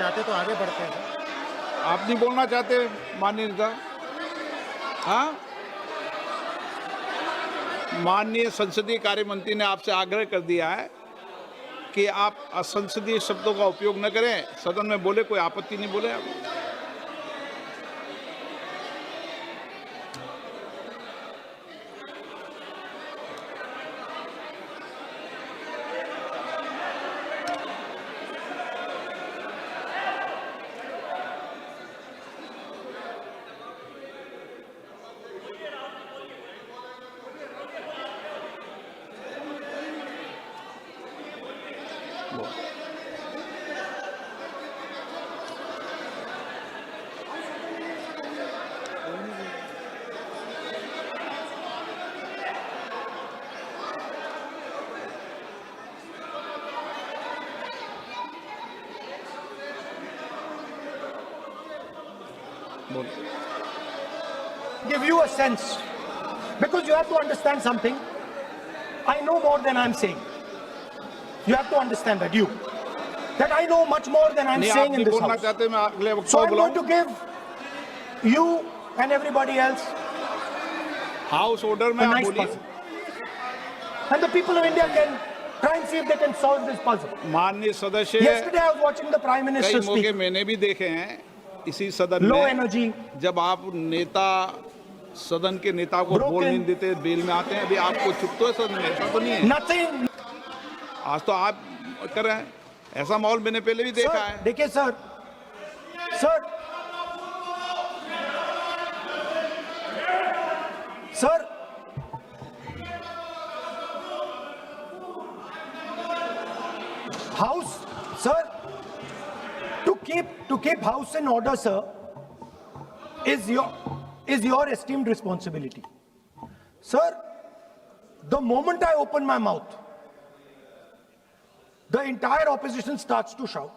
चाहते तो आगे बढ़ते हैं सर। आप नहीं बोलना चाहते माननीय नेता? हाँ, माननीय संसदीय कार्य मंत्री ने आपसे आग्रह कर दिया है कि आप असंसदीय शब्दों का उपयोग न करें, सदन में बोले, कोई आपत्ति नहीं बोले आप। Give you a sense, because you have to understand something. I know more than I'm saying. You have to understand that that I know much more than I'm नहीं, आप saying in नहीं this बोलना house. चाहते, मैं अगले वक्त So को I'm going बुलाऊं। to give you and everybody else house order में a आप nice बोलिए। puzzle, and the people of India can try and see if they can solve this puzzle. माननीय सदस्य, Yesterday I was watching the Prime कई Minister मौके speak. मैंने भी देखे हैं इसी सदन Low में, energy, जब आप नेता सदन के नेता को Broken. बोल नहीं देते, बेल में आते हैं। अभी आपको चुप तो है सदन में, ऐसा तो नहीं है। nothing. आज तो आप कर रहे हैं, ऐसा माहौल मैंने पहले भी देखा Sir, है। देखिए sir, House, sir, to keep house in order, sir, is your esteemed responsibility. Sir, the moment I open my mouth, the entire opposition starts to shout.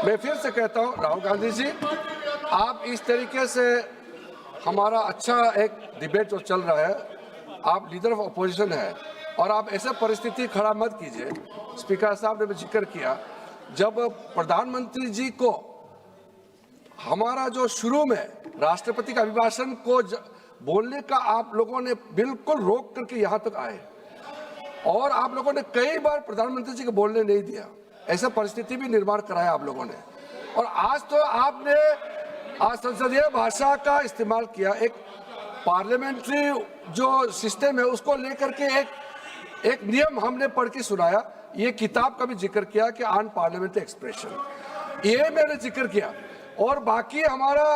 मैं फिर से कहता हूं, राहुल गांधी जी, आप इस तरीके से हमारा अच्छा एक डिबेट जो चल रहा है, आप लीडर ऑफ अपोजिशन है और आप ऐसे परिस्थिति खड़ा मत कीजिए। स्पीकर साहब ने भी जिक्र किया, जब प्रधानमंत्री जी को हमारा जो शुरू में राष्ट्रपति का अभिभाषण को बोलने का आप लोगों ने बिल्कुल रोक करके यहाँ तक आए और आप लोगों ने कई बार प्रधानमंत्री जी को बोलने नहीं दिया, ऐसा परिस्थिति भी निर्माण कराया आप लोगों ने। और आज तो आपने आज संसदीय भाषा का इस्तेमाल किया, एक पार्लियामेंट्री जो सिस्टम है उसको लेकर के एक नियम हमने पढ़ के सुनाया। ये किताब का भी जिक्र किया कि अन पार्लियामेंट्री एक्सप्रेशन, ये मैंने जिक्र किया। और बाकी हमारा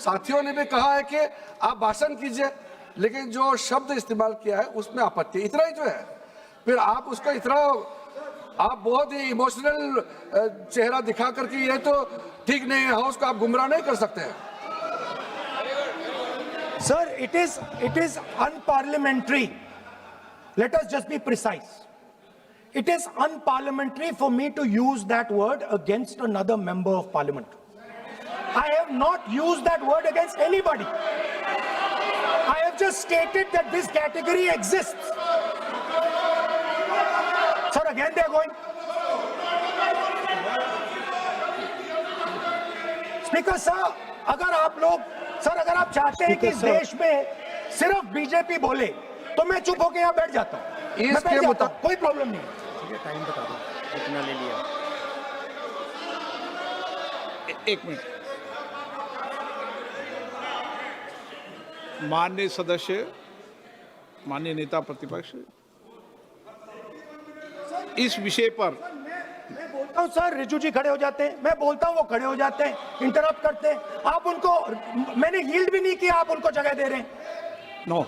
साथियों ने भी कहा है कि आप भाषण कीजिए, लेकिन जो शब्द इस्तेमाल किया है उसमें आपत्ति, इतना ही जो है। फिर आप उसका इतना आप बहुत ही इमोशनल चेहरा दिखा करके ये तो ठीक नहीं है, हाउस को आप गुमराह नहीं कर सकते हैं। Sir, it is unparliamentary. Let us just be precise. It is unparliamentary for me to use that word against another member of parliament. I have not used that word against anybody. I have just stated that this category exists. Sir, again they are going. Speaker sir, अगर आप चाहते हैं कि इस देश में सिर्फ BJP बोले तो मैं चुप होकर यहाँ बैठ जाता हूँ, मैं बैठ जाता हूँ, कोई प्रॉब्लम नहीं। ठीक है, टाइम बता दो कितना ले लिया। एक मिनट, माननीय सदस्य, माननीय नेता प्रतिपक्ष, इस विषय पर मैं बोलता हूँ सर, रिजू जी खड़े हो जाते हैं, मैं बोलता हूँ वो खड़े हो जाते हैं, इंटरप्ट करते हैं। आप उनको, मैंने यील्ड भी नहीं किया, आप उनको जगह दे रहे हैं। नो,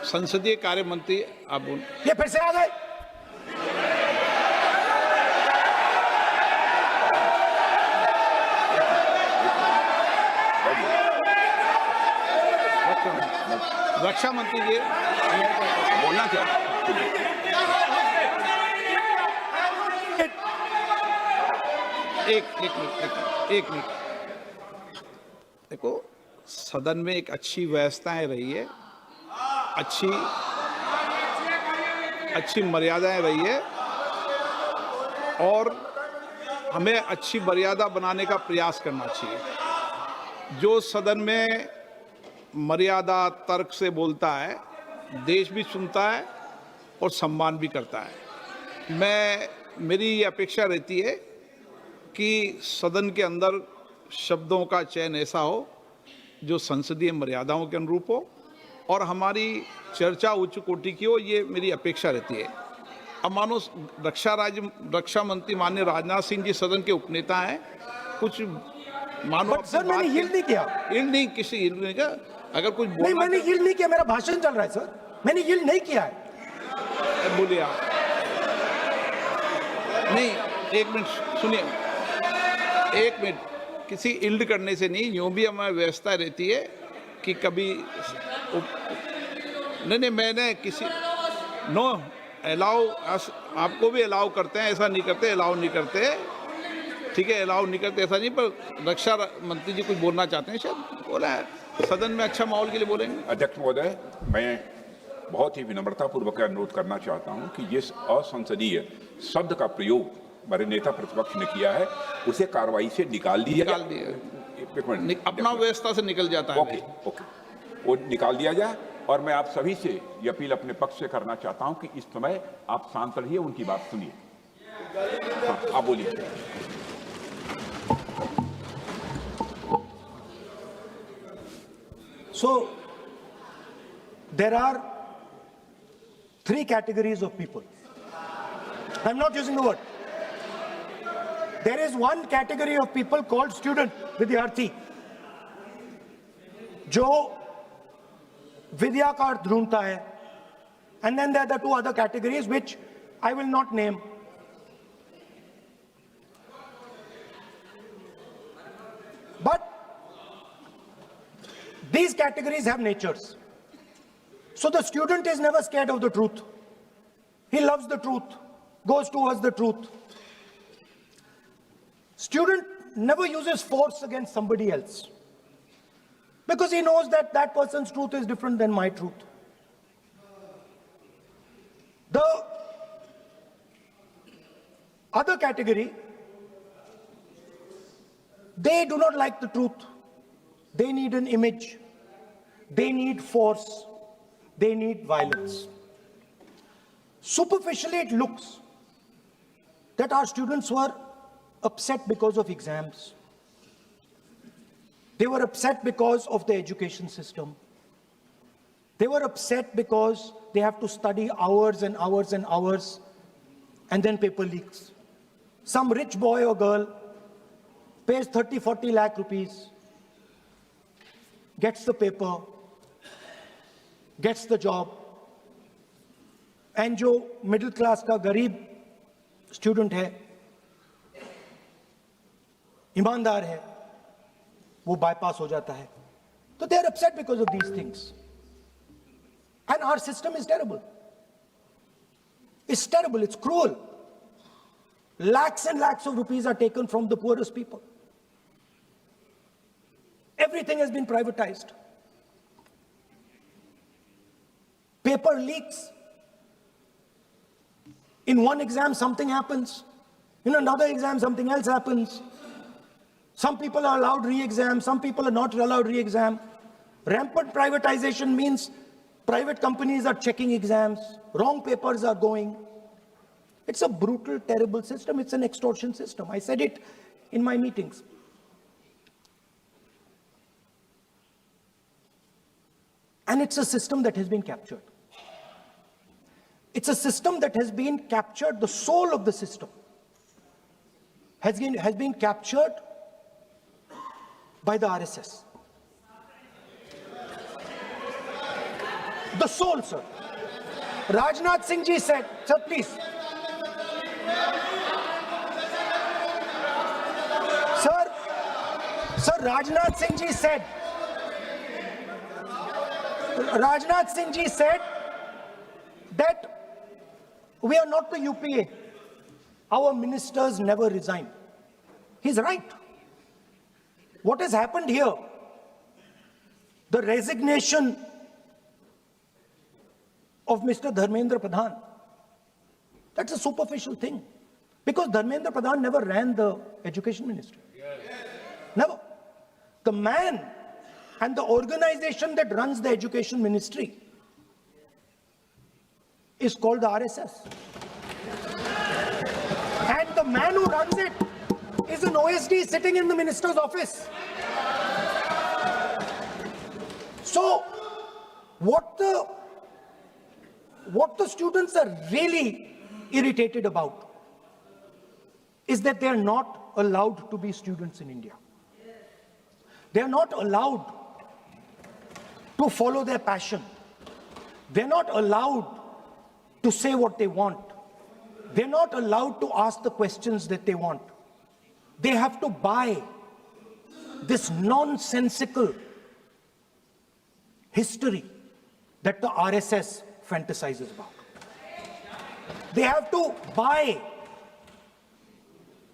संसदीय कार्य मंत्री आप ये फिर से आ गए। रक्षा मंत्री जी बोलना क्या? एक मिनट देखो, सदन में एक अच्छी व्यवस्थाएं रही है, अच्छी मर्यादाएं रही है और हमें अच्छी मर्यादा बनाने का प्रयास करना चाहिए। जो सदन में मर्यादा तर्क से बोलता है, देश भी सुनता है और सम्मान भी करता है। मेरी ये अपेक्षा रहती है कि सदन के अंदर शब्दों का चयन ऐसा हो जो संसदीय मर्यादाओं के अनुरूप हो और हमारी चर्चा उच्च कोटि की हो, ये मेरी अपेक्षा रहती है। अब मानो रक्षा मंत्री माननीय राजनाथ सिंह जी सदन के उपनेता हैं, कुछ मानो बट सर मैंने यील्ड नहीं किया। यील्ड नहीं, किसी यील्ड नहीं किया। अगर कुछ नहीं, मैंने यील्ड नहीं किया, मेरा भाषण चल रहा है सर, मैंने यील्ड नहीं किया है। बोलिए आप। नहीं, एक मिनट सुनिए, एक मिनट। किसी इल्ड करने से नहीं, यूं भी हमारी व्यवस्था रहती है कि कभी नहीं मैंने किसी नो अलाउ, आपको भी अलाउ करते हैं, ऐसा नहीं करते, अलाउ नहीं करते, ठीक है, अलाउ नहीं करते ऐसा नहीं। पर रक्षा मंत्री जी कुछ बोलना चाहते हैं, शायद बोला है, सदन में अच्छा माहौल के लिए बोलेंगे। अध्यक्ष महोदय, मैं बहुत ही विनम्रतापूर्वक अनुरोध करना चाहता हूं कि जिस असंसदीय शब्द का प्रयोग हमारे नेता प्रतिपक्ष ने किया है उसे कार्रवाई से निकाल दिया अपना व्यवस्था से निकल जाता है। ओके, वो निकाल दिया जाए। और मैं आप सभी से ये अपील अपने पक्ष से करना चाहता हूं कि इस समय आप शांत रहिए, उनकी बात सुनिए। हाँ, आप बोलिए। So, there are 3 categories of people. I'm not using the word. There is one category of people called student, vidyarthi, जो विद्या का अर्थ ढूंढता है. And then there are the 2 other categories which I will not name. But these categories have natures. So the student is never scared of the truth. He loves the truth, goes towards the truth. Student never uses force against somebody else because he knows that that person's truth is different than my truth. The other category, they do not like the truth. They need an image. They need force. They need violence. Superficially, it looks that our students were upset because of exams. They were upset because of the education system. They were upset because they have to study hours and hours and hours, and then paper leaks. Some rich boy or girl pays 30-40 lakh rupees, gets the paper, gets the job, and जो middle class का गरीब student है, ईमानदार है, वो bypass हो जाता है. So they are upset because of these things. And our system is terrible. It's terrible, it's cruel. Lakhs and lakhs of rupees are taken from the poorest people. Everything has been privatized. Paper leaks. In one exam, something happens. In another exam, something else happens. Some people are allowed re-exam, some people are not allowed re-exam. Rampant privatization means private companies are checking exams, wrong papers are going. It's a brutal, terrible system. It's an extortion system. I said it in my meetings. And it's a system that has been captured. It's a system that has been captured, the soul of the system has been captured by the RSS. The soul, sir. Rajnath Singh ji said, sir, please. Sir, Rajnath Singh ji said, that we are not the UPA. Our ministers never resign. He's right. What has happened here the resignation of Mr. Dharmendra Pradhan. That's a superficial thing. Because Dharmendra Pradhan never ran the education ministry. Never. The man and the organization that runs the education ministry is called the RSS. And the man who runs it is an OSD sitting in the minister's office. So, what the students are really irritated about is that they are not allowed to be students in India. They are not allowed to follow their passion. They're not allowed to say what they want. They're not allowed to ask the questions that they want. They have to buy this nonsensical history that the RSS fantasizes about. They have to buy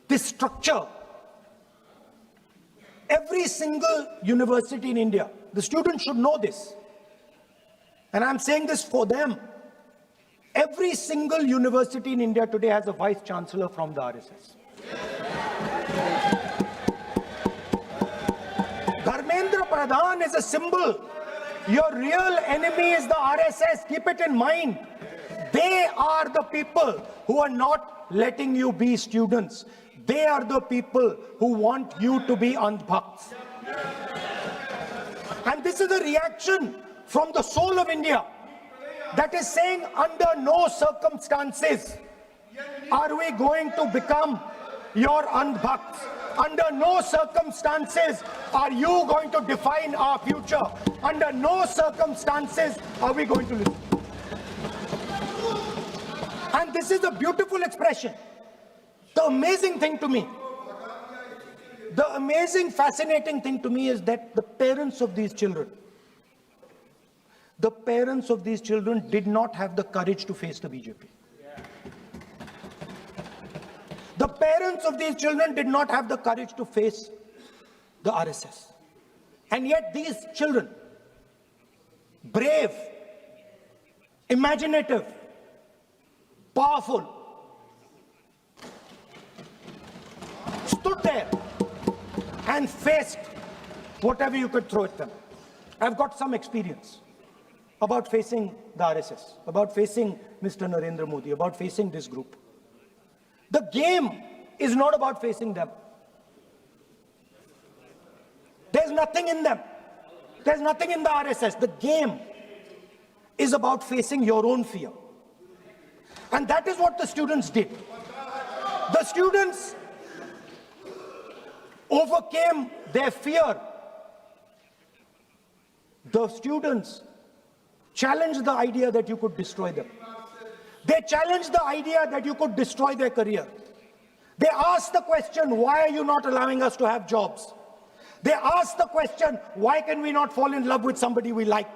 this structure. Every single university in India, the students should know this, and I'm saying this for them. Every single university in India today has a vice chancellor from the RSS. Dharmendra Pradhan is a symbol. Your real enemy is the RSS. Keep it in mind. They are the people who are not letting you be students. They are the people who want you to be andhbhakts. And this is a reaction from the soul of India that is saying, under no circumstances are we going to become your andhbhakts. Under no circumstances are you going to define our future. Under no circumstances are we going to listen. And this is a beautiful expression. The amazing thing to me, the amazing, fascinating thing to me is that the parents of these children did not have the courage to face the BJP. The parents of these children did not have the courage to face the RSS. And yet these children, brave, imaginative, powerful, stood there and faced whatever you could throw at them. I've got some experience about facing the RSS, about facing Mr. Narendra Modi, about facing this group. The game is not about facing them. There's nothing in them. There's nothing in the RSS. The game is about facing your own fear. And that is what the students did. The students overcame their fear. The students challenged the idea that you could destroy them. They challenged the idea that you could destroy their career. They asked the question, why are you not allowing us to have jobs? They asked the question, why can we not fall in love with somebody we like?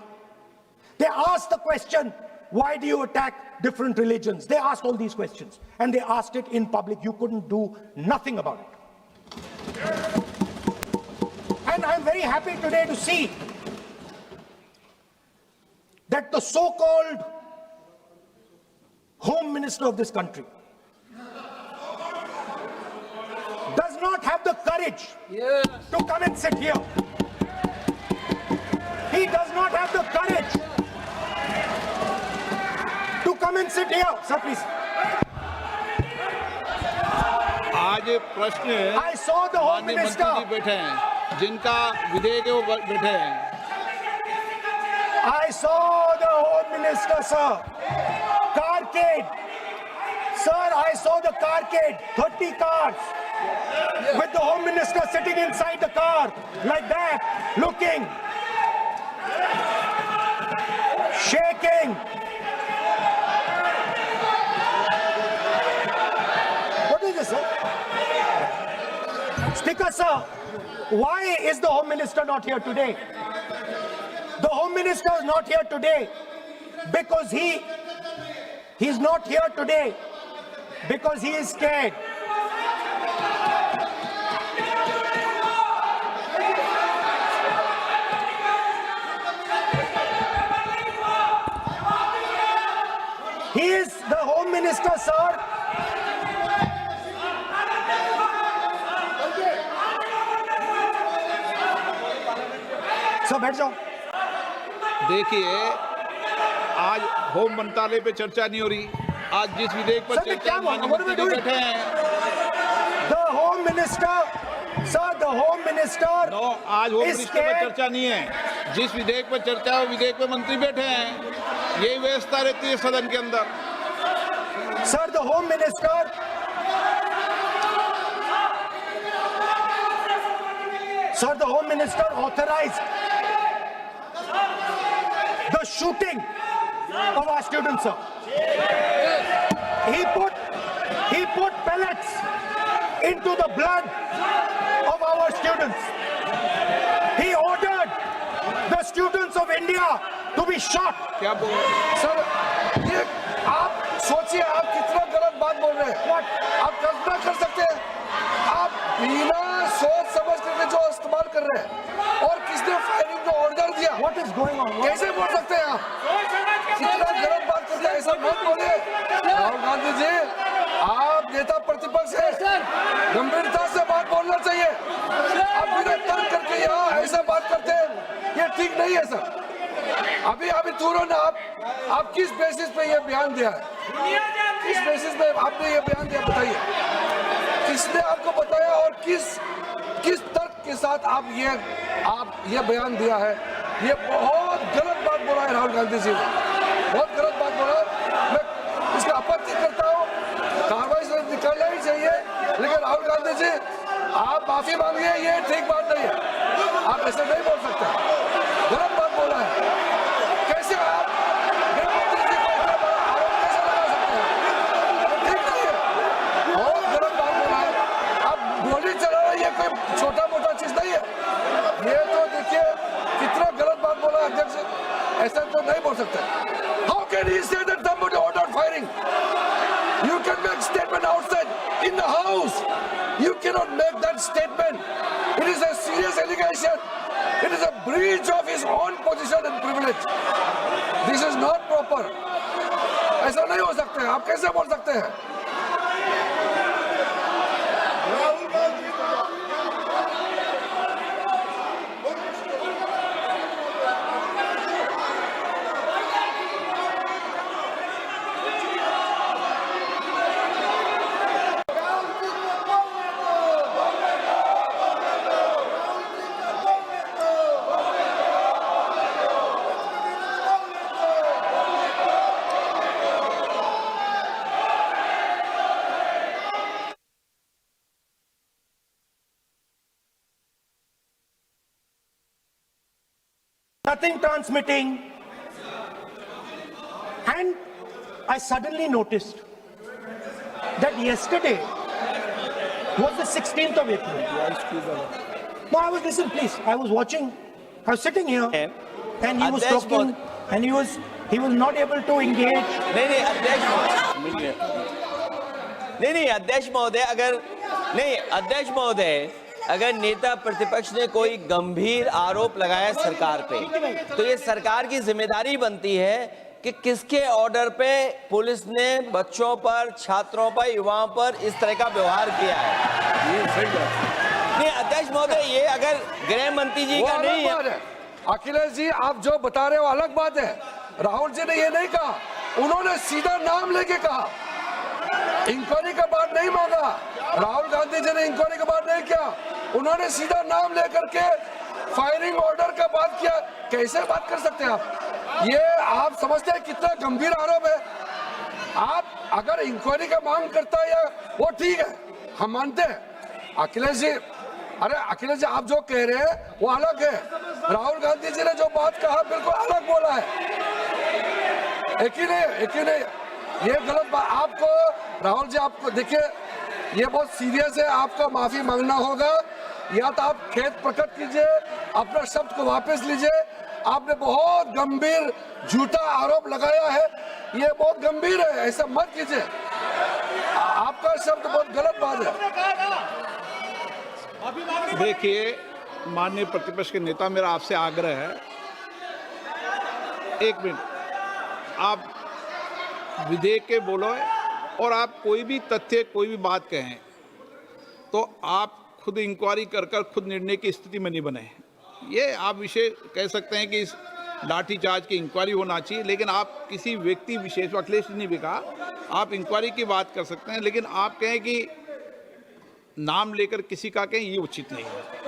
They asked the question, why do you attack different religions? They asked all these questions, and they asked it in public. You couldn't do nothing about it. And I'm very happy today to see that the so-called Home Minister of this country does not have the courage to come and sit here. He does not have the courage to come and sit here. Sir, please. आज प्रश्न है, I saw the Home माननीय Minister. मंत्री जी बैठे हैं, जिनका विधेयक है वो बैठे हैं. I saw the Home Minister, sir. Carcade. Sir, I saw the carcade. 30 cars. With the Home Minister sitting inside the car. Like that. Looking. Shaking. What is this, sir? Speaker, sir. Why is the Home Minister not here today? The Home Minister is not here today because he's not here today because he is scared. He is the Home Minister, sir. Sir बैठ जाओ। देखिए, आज home मंत्रालय पे चर्चा नहीं हो रही। आज जिस विधेयक पर सर, मैं चर्चा क्या बोल- माननीय what are we मंत्री जी doing? बैठे हैं, The Home Minister, sir, the Home Minister no, आज होम is मिनिस्टर पर scared. चर्चा नहीं है। जिस विधेयक पर चर्चा है, वो विधेयक पे मंत्री बैठे हैं। यही व्यवस्था रहती है सदन के अंदर। Sir, the Home Minister. Sir, the Home Minister authorized the shooting of our students, sir. He put pellets into the blood of our students. He ordered the students of India to be shot. क्या बोल sir, ये आप सोचिए, आप कितना गलत बात बोल रहे हैं। आप कल्पना कर सकते हैं, आप बिना सोच समझ करके जो इस्तेमाल कर रहे हैं, और किसने फायरिंग का ऑर्डर दिया, What is going on? कैसे बोल सकते हैं आप? कितना गलत बात करते हैं, ऐसा मत बोलिए। राहुल गांधी जी, आप नेता प्रतिपक्ष हैं, गंभीरता से बात बोलना चाहिए। आप बिना तर्क करके यहाँ ऐसा बात करते हैं, ये ठीक नहीं है सर। अभी तुरंत आप किस बेसिस पे ये बयान दिया है? किस बेसिस पे आपने ये बयान दिया, बताइए। किसने आपको बताया और किस तर्क के साथ आप ये बयान दिया है? ये बहुत गलत बात बोला है राहुल गांधी जी ने, बहुत गलत बात बोला। मैं इसका आपत्ति करता हूँ, कार्रवाई से निकालना ही चाहिए, लेकिन राहुल गांधी जी, आप माफी मांगिए, ये ठीक बात नहीं है। आप ऐसे नहीं बोल सकते, गलत बात बोला है। कैसे आप गृहमंत्री जी को इतना बड़ा आरोप कैसे लगा सकते हैं? ठीक नहीं है, बहुत गलत बात बोला है। आप गोली चला रहे, ये कोई छोटा मोटा चीज नहीं है। ये तो देखिए कितना गलत बात बोला अध्यक्ष, ऐसा तो नहीं बोल सकते। How can he say that somebody ordered firing? You can make statement outside in the house. You cannot make that statement. It is a serious allegation. It is a breach of his own position and privilege. This is not proper. ऐसा नहीं हो सकता है, आप कैसे बोल सकते हैं? Nothing transmitting. And I suddenly noticed that yesterday was the 16th of April. No, I was, listen, please. I was watching. I was sitting here, and he was talking, and he was not able to engage. नहीं अध्यक्ष महोदय, अगर नेता प्रतिपक्ष ने कोई गंभीर आरोप लगाया सरकार पे, तो ये सरकार की जिम्मेदारी बनती है कि किसके ऑर्डर पे पुलिस ने बच्चों पर, छात्रों पर, युवाओं पर इस तरह का व्यवहार किया है। ये सही बात नहीं अध्यक्ष महोदय, ये अगर गृह मंत्री जी का नहीं है। अखिलेश जी, आप जो बता रहे हो अलग बात है। राहुल जी ने ये नहीं कहा, उन्होंने सीधा नाम लेके कहा, इंक्वायरी का बात नहीं मांगा। राहुल गांधी जी ने इंक्वायरी का बात नहीं किया, उन्होंने सीधा नाम लेकर के फायरिंग ऑर्डर का बात किया। कैसे बात कर सकते हैं आप? ये आप समझते हैं कितना गंभीर आरोप है? आप अगर इंक्वायरी का मांग करता है, या वो ठीक है, हम मानते हैं। अखिलेश जी, अरे अखिलेश जी, आप जो कह रहे हैं वो अलग है। राहुल गांधी जी ने जो बात कहा बिल्कुल अलग बोला है। एक ही नहीं, ये गलत बात। आपको राहुल जी, आपको देखिए, ये बहुत सीरियस है, आपको माफी मांगना होगा, या तो आप खेद प्रकट कीजिए, अपना शब्द को वापस लीजिए। आपने बहुत गंभीर झूठा आरोप लगाया है, ये बहुत गंभीर है, ऐसा मत कीजिए। आपका शब्द बहुत गलत बात है। देखिए, माननीय प्रतिपक्ष के नेता, मेरा आपसे आग्रह है, एक मिनट, आप विधेयक के बोलो और आप कोई भी तथ्य कोई भी बात कहें तो आप खुद इंक्वायरी कर कर खुद निर्णय की स्थिति में नहीं बने। ये आप विषय कह सकते हैं कि इस लाठीचार्ज की इंक्वायरी होना चाहिए, लेकिन आप किसी व्यक्ति विशेष, अखिलेश ने भी कहा, आप इंक्वायरी की बात कर सकते हैं, लेकिन आप कहें कि नाम लेकर किसी का कहें, ये उचित नहीं है।